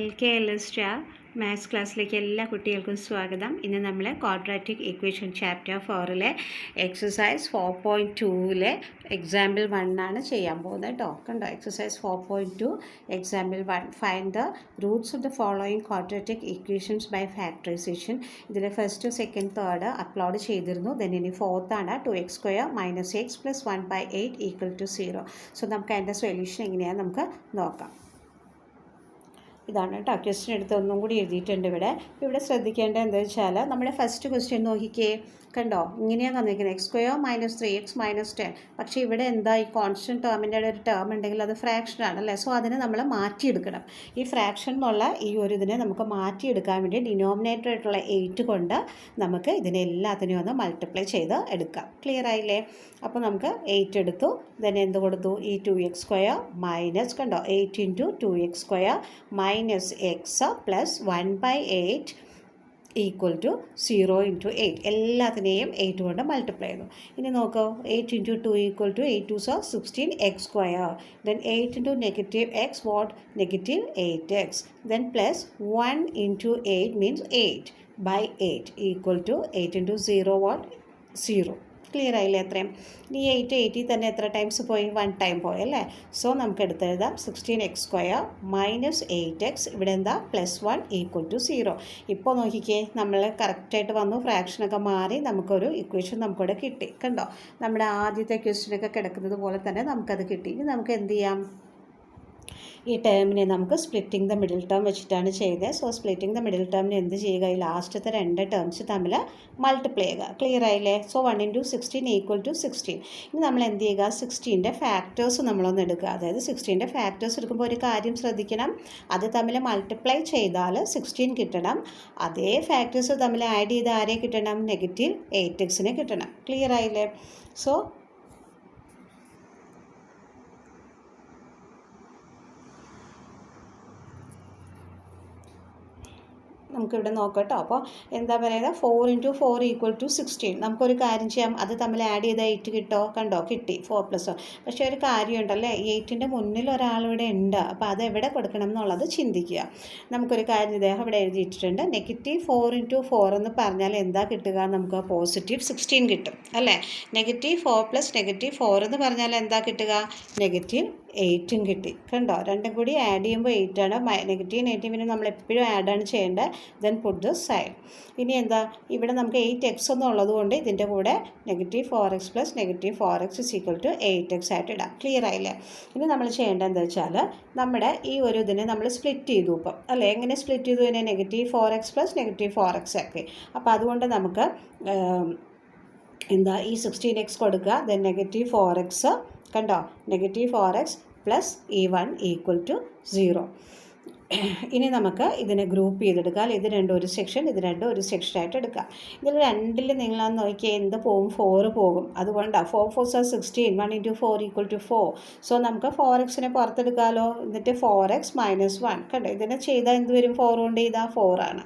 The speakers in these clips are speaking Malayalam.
LKLS സ്റ്റാർ മാത്സ് ക്ലാസ്സിലേക്ക് എല്ലാ കുട്ടികൾക്കും സ്വാഗതം. ഇന്ന് നമ്മൾ quadratic equation chapter 4 exercise 4.2 example 1 ആണ് ചെയ്യാൻ പോകുന്നത് കേട്ടോ. കണ്ടോ, exercise 4.2 example 1 find the roots of the following quadratic equations by factorisation. ഇതിൽ ഫസ്റ്റ്, സെക്കൻഡ്, തേർഡ് അപ്ലോഡ് ചെയ്തിരുന്നു. ദെൻ ഇനി ഫോർത്ത് ആണ് 2x² - x + 1/8 = 0. സോ നമുക്ക് അതിൻ്റെ സൊല്യൂഷൻ എങ്ങനെയാണ് നമുക്ക് നോക്കാം. ഇതാണ് കേട്ടോ, ക്വസ്റ്റ്യൻ എടുത്ത് ഒന്നും കൂടി എഴുതിയിട്ടുണ്ട് ഇവിടെ. ശ്രദ്ധിക്കേണ്ടത് എന്താ വെച്ചാൽ, നമ്മുടെ ഫസ്റ്റ് ക്വസ്റ്റ്യൻ നോക്കിക്കേ, കണ്ടോ, ഇങ്ങനെയാണ് തന്നിരിക്കുന്നത് x² - 3x - 10. പക്ഷേ ഇവിടെ എന്താ, ഈ കോൺസ്റ്റൻറ്റ് ടേമിൻ്റെ ഒരു ടേം ഉണ്ടെങ്കിൽ അത് ഫ്രാക്ഷനാണ് അല്ലേ. സോ അതിനെ നമ്മൾ മാറ്റിയെടുക്കണം. ഈ ഫ്രാക്ഷൻ എന്നുള്ള ഈ ഒരു ഇതിനെ നമുക്ക് മാറ്റിയെടുക്കാൻ വേണ്ടി ഡിനോമിനേറ്റർ ആയിട്ടുള്ള 8 കൊണ്ട് നമുക്ക് ഇതിനെല്ലാത്തിനെയും ഒന്ന് മൾട്ടിപ്ലൈ ചെയ്ത് എടുക്കാം. ക്ലിയർ ആയില്ലേ? അപ്പോൾ നമുക്ക് 8 എടുത്തു. ദെൻ എന്ത് കൊടുത്തു, ഈ 2x² മൈനസ്, കണ്ടോ, 8 × 2x² - x + 1/8 = 0 × 8. എല്ലാത്തിനെയും 8 കൊണ്ട് മൾട്ടിപ്ലൈ ചെയ്തു. ഇനി നോക്കൂ, 8 × 2 = 8 2s are 16x². Then 8 × -x, what? -8x. Then plus 1 × 8 means 8/8 = 8 × 0, what? 0. Clear ആയില്ലേ? എത്രയും ഈ 8 തന്നെ എത്ര ടൈംസ് പോയി? 1 ടൈം പോയി അല്ലേ. സോ നമുക്ക് എടുത്തെഴുതാം 16x² - 8x. ഇവിടെ എന്താ, +1 = 0. ഇപ്പോൾ നോക്കിക്കേ, നമ്മൾ കറക്റ്റായിട്ട് വന്നു, ഫ്രാക്ഷനൊക്കെ മാറി, നമുക്കൊരു ഇക്വേഷൻ നമുക്കിവിടെ കിട്ടി. കണ്ടോ, നമ്മുടെ ആദ്യത്തെ ക്വസ്റ്റ്യനൊക്കെ കിടക്കുന്നത് പോലെ തന്നെ നമുക്കത് കിട്ടി. ഇനി നമുക്ക് എന്ത് ചെയ്യാം, ഈ ടേമിനെ നമുക്ക് സ്പ്ലിറ്റിംഗ് ദ മിഡിൽ ടേം വെച്ചിട്ടാണ് ചെയ്തത്. സോ സ്പ്ലിറ്റിംഗ് ദ മിഡിൽ ടേമിന് എന്ത് ചെയ്യുക, ഈ ലാസ്റ്റത്തെ 2 ടേംസ് തമ്മിൽ മൾട്ടിപ്ലൈ ചെയ്യുക. ക്ലിയർ ആയില്ലേ? സോ 1 × 16 = 16. ഇനി നമ്മൾ എന്ത് ചെയ്യുക, 16ൻ്റെ ഫാക്ടേഴ്സ് നമ്മളൊന്ന് എടുക്കുക. അതായത് 16ൻ്റെ ഫാക്ടേഴ്സ് എടുക്കുമ്പോൾ ഒരു കാര്യം ശ്രദ്ധിക്കണം, അത് തമ്മിൽ മൾട്ടിപ്ലൈ ചെയ്താൽ 16 കിട്ടണം. അതേ ഫാക്ടേഴ്സ് തമ്മിൽ ആഡ് ചെയ്ത് ആരെ കിട്ടണം, -8x കിട്ടണം. ക്ലിയർ ആയില്ലേ? സോ നമുക്കിവിടെ നോക്കട്ടോ. അപ്പോൾ എന്താ പറയുക, 4 × 4 = 16. നമുക്കൊരു കാര്യം ചെയ്യാം, അത് തമ്മിൽ ആഡ് ചെയ്ത 8 കിട്ടോ? കണ്ടോ, കിട്ടി. 4 + 1. പക്ഷേ ഒരു കാര്യമുണ്ടല്ലേ, 8ൻ്റെ മുന്നിൽ ഒരാളിവിടെ ഉണ്ട്. അപ്പോൾ അത് എവിടെ കൊടുക്കണം എന്നുള്ളത് ചിന്തിക്കുക. നമുക്കൊരു കാര്യം ഇദ്ദേഹം ഇവിടെ എഴുതിയിട്ടുണ്ട്, -4 × 4 എന്ന് പറഞ്ഞാൽ എന്താ കിട്ടുക, നമുക്ക് +16 കിട്ടും അല്ലേ. -4 + -4 എന്ന് പറഞ്ഞാൽ എന്താ കിട്ടുക, -8 കിട്ടി. കണ്ടോ, രണ്ടും കൂടി ആഡ് ചെയ്യുമ്പോൾ 8 ആണ്. -8 നമ്മൾ എപ്പോഴും ആഡാണ് ചെയ്യേണ്ടത്. Then put the side. ഇനി എന്താ, ഇവിടെ നമുക്ക് 8x എന്നുള്ളത് കൊണ്ട് ഇതിൻ്റെ കൂടെ -4x + -4x = 8x ആയിട്ട് ഇടാം. ക്ലിയർ ആയില്ലേ? ഇനി നമ്മൾ ചെയ്യേണ്ടത് എന്താ വെച്ചാൽ, നമ്മുടെ ഈ ഒരു ഇതിനെ നമ്മൾ സ്പ്ലിറ്റ് ചെയ്തു ഇപ്പം അല്ലേ. എങ്ങനെ സ്പ്ലിറ്റ് ചെയ്തു? ഇതിനെ -4x + -4x ആക്കി. അപ്പോൾ അതുകൊണ്ട് നമുക്ക് എന്താ, ഈ 16x കൊടുക്കുക. ദെൻ -4x, കണ്ടോ, -4x + ഈ 1 = 0. ഇനി നമുക്ക് ഇതിനെ ഗ്രൂപ്പ് ചെയ്തെടുക്കാം. ഇത് രണ്ടും ഒരു സെക്ഷൻ, ഇത് രണ്ടും ഒരു സെക്ഷനായിട്ട് എടുക്കാം. ഇതിൽ രണ്ടിൽ നിങ്ങളാന്ന് നോക്കിയാൽ എന്ത് പോകും, 4 പോകും. അതുകൊണ്ടാണ് 4 4s are 16. 1 × 4 = 4. സോ നമുക്ക് 4x പുറത്തെടുക്കാമല്ലോ. എന്നിട്ട് 4x - 1, കണ്ടോ, ഇതിനെ ചെയ്താൽ എന്ത് വരും, 4 കൊണ്ട് ചെയ്താൽ 4 ആണ്.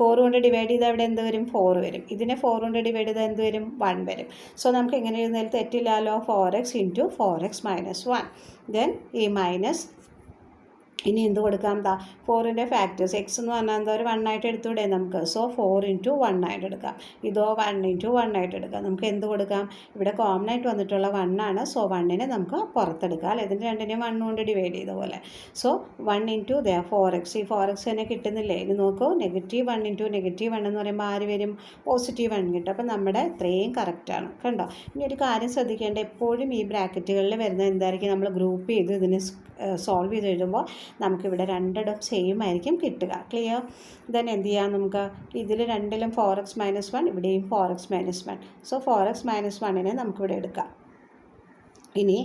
4 കൊണ്ട് ഡിവൈഡ് ചെയ്താൽ ഇവിടെ എന്ത് വരും, 4 വരും. ഇതിനെ 4 കൊണ്ട് ഡിവൈഡ് ചെയ്താൽ എന്ത് വരും, 1 വരും. സോ നമുക്ക് എങ്ങനെ എഴുതുന്നതിൽ തെറ്റില്ലല്ലോ, 4x × 4x - 1. ദെൻ ഈ മൈനസ്, ഇനി എന്ത് കൊടുക്കാം, എന്താ 4ൻ്റെ ഫാക്ടേഴ്സ്, എക്സ് എന്ന് പറഞ്ഞാൽ എന്താ, ഒരു 1 ആയിട്ട് എടുത്തുകൂടെ നമുക്ക്. സോ 4 × 1 ആയിട്ട് എടുക്കാം. ഇതോ 1 × 1 ആയിട്ട് എടുക്കാം. നമുക്ക് എന്ത് കൊടുക്കാം, ഇവിടെ കോമൺ ആയിട്ട് വന്നിട്ടുള്ള 1 ആണ്. സോ 1നെ നമുക്ക് പുറത്തെടുക്കാം അല്ലേ. ഇതിൻ്റെ രണ്ടിനെയും 1 കൊണ്ട് ഡിവൈഡ് ചെയ്ത പോലെ. സോ 1 × 4x, ഈ 4x തന്നെ കിട്ടുന്നില്ലേ. ഇനി നോക്കൂ, -1 × -1 എന്ന് പറയുമ്പോൾ ആര് വരും, +1 കിട്ടും. അപ്പം നമ്മുടെ ഇത്രയും കറക്റ്റാണ്. കണ്ടോ, ഇനി ഒരു കാര്യം ശ്രദ്ധിക്കേണ്ട, എപ്പോഴും ഈ ബ്രാക്കറ്റുകളിൽ വരുന്ന എന്തായിരിക്കും, നമ്മൾ ഗ്രൂപ്പ് ചെയ്ത് ഇതിനെ സോൾവ് ചെയ്ത് എഴുതുമ്പോൾ നമുക്കിവിടെ രണ്ടിടം സെയിം ആയിരിക്കും കിട്ടുക. ക്ലിയർ? ദെൻ എന്ത് ചെയ്യാം, നമുക്ക് ഇതിൽ രണ്ടിലും 4x - 1, ഇവിടെയും 4x - 1. സോ 4x - 1നെ നമുക്കിവിടെ എടുക്കാം. ഇനി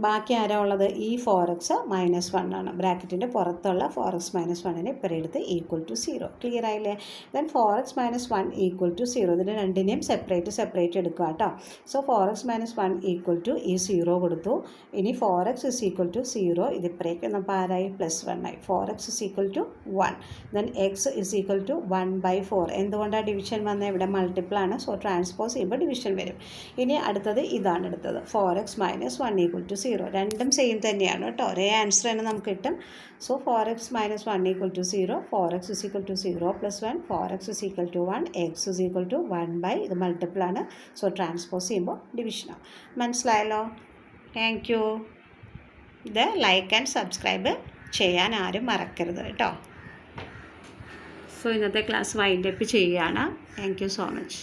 ബാക്കി ആരാ ഉള്ളത്, ഈ 4x - 1 ആണ്. ബ്രാക്കറ്റിൻ്റെ പുറത്തുള്ള 4x - 1നെ ഇപ്പോൾ എടുത്ത് =0. ക്ലിയർ ആയില്ലേ? Then 4x - 1 = 0. ഇതിന് രണ്ടിനെയും സെപ്പറേറ്റ് എടുക്കുക കേട്ടോ. സോ 4x - 1 = ഈ 0 കൊടുത്തു. ഇനി 4x = 0, ഇതിപ്പോഴേക്ക് നമ്മൾ ആരായി, +1 ആയി. 4x = 1. Then x = 1/4. എന്തുകൊണ്ടാണ് ഡിവിഷൻ വന്നത്, ഇവിടെ മൾട്ടിപ്പിൾ ആണ്. സോ ട്രാൻസ്പോസ് ചെയ്യുമ്പോൾ ഡിവിഷൻ വരും. ഇനി അടുത്തത് ഇതാണ് എടുത്തത്, 4x മൈനസ് 1 ഈക്വൽ ടു 0. രണ്ടും സെയിം തന്നെയാണ് കേട്ടോ, ഒരേ ആൻസർ തന്നെ നമുക്ക് കിട്ടും. So 4x minus 1 equal to 0, 4x is equal to 0 plus 1, 4x is equal to 1, X is equal to 1 by, ഇത് മൾട്ടിപ്പിൾ ആണ്, സോ ട്രാൻസ്പോസ് ചെയ്യുമ്പോൾ ഡിവിഷനാണ്. മനസ്സിലായല്ലോ? Thank you. ഇത് ലൈക്ക് ആൻഡ് സബ്സ്ക്രൈബ് ചെയ്യാൻ ആരും മറക്കരുത് കേട്ടോ. സോ ഇന്നത്തെ ക്ലാസ് വൈൻഡ് അപ്പ് ചെയ്യുകയാണ്. Thank you so much.